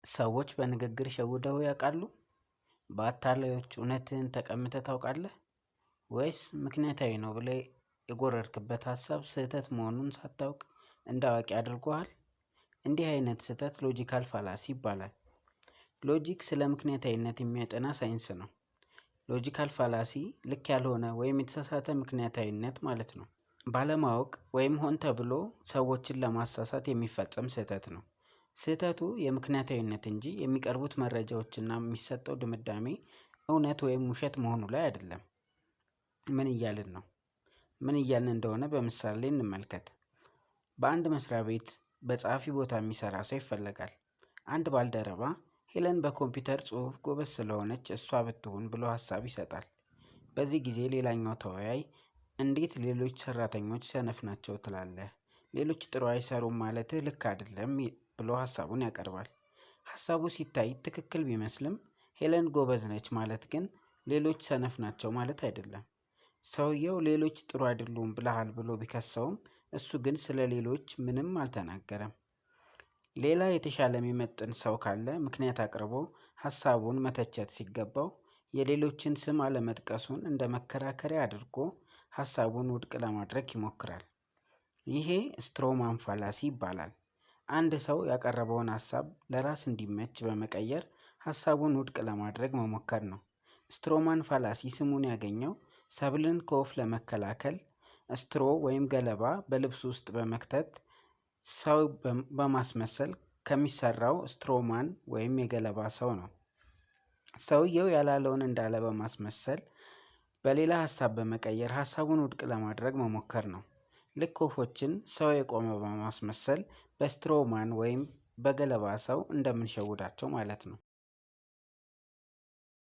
ሰዎች በንግግር ሸውደው ያውቃሉ? በአታላዮች እውነትህን ተቀምተህ ታውቃለህ? ወይስ ምክንያታዊ ነው ብለህ የጎረርክበት ሀሳብ ስህተት መሆኑን ሳታውቅ እንደ አዋቂ አድርጎሃል? እንዲህ አይነት ስህተት ሎጂካል ፋላሲ ይባላል። ሎጂክ ስለ ምክንያታዊነት የሚያጠና ሳይንስ ነው። ሎጂካል ፋላሲ ልክ ያልሆነ ወይም የተሳሳተ ምክንያታዊነት ማለት ነው። ባለማወቅ ወይም ሆን ተብሎ ሰዎችን ለማሳሳት የሚፈጸም ስህተት ነው። ስህተቱ የምክንያታዊነት እንጂ የሚቀርቡት መረጃዎችና የሚሰጠው ድምዳሜ እውነት ወይም ውሸት መሆኑ ላይ አይደለም። ምን እያልን ነው? ምን እያልን እንደሆነ በምሳሌ እንመልከት። በአንድ መስሪያ ቤት በጸሐፊ ቦታ የሚሰራ ሰው ይፈለጋል። አንድ ባልደረባ ሄለን በኮምፒውተር ጽሑፍ ጎበዝ ስለሆነች እሷ ብትሆን ብሎ ሀሳብ ይሰጣል። በዚህ ጊዜ ሌላኛው ተወያይ እንዴት ሌሎች ሰራተኞች ሰነፍ ናቸው ትላለህ? ሌሎች ጥሩ አይሰሩም ማለትህ ልክ አይደለም ብሎ ሀሳቡን ያቀርባል። ሀሳቡ ሲታይ ትክክል ቢመስልም ሄለን ጎበዝ ነች ማለት ግን ሌሎች ሰነፍ ናቸው ማለት አይደለም። ሰውየው ሌሎች ጥሩ አይደሉም ብለሃል ብሎ ቢከሰውም እሱ ግን ስለ ሌሎች ምንም አልተናገረም። ሌላ የተሻለ የሚመጥን ሰው ካለ ምክንያት አቅርቦ ሀሳቡን መተቸት ሲገባው የሌሎችን ስም አለመጥቀሱን እንደ መከራከሪያ አድርጎ ሀሳቡን ውድቅ ለማድረግ ይሞክራል። ይሄ ስትሮማን ፋላሲ ይባላል። አንድ ሰው ያቀረበውን ሀሳብ ለራስ እንዲመች በመቀየር ሀሳቡን ውድቅ ለማድረግ መሞከር ነው። ስትሮማን ፋላሲ ስሙን ያገኘው ሰብልን ከወፍ ለመከላከል ስትሮ ወይም ገለባ በልብስ ውስጥ በመክተት ሰው በማስመሰል ከሚሰራው ስትሮማን ወይም የገለባ ሰው ነው። ሰውየው ያላለውን እንዳለ በማስመሰል በሌላ ሀሳብ በመቀየር ሀሳቡን ውድቅ ለማድረግ መሞከር ነው። ልክ ወፎችን ሰው የቆመ በማስመሰል በስትሮማን ወይም በገለባ ሰው እንደምንሸውዳቸው ማለት ነው።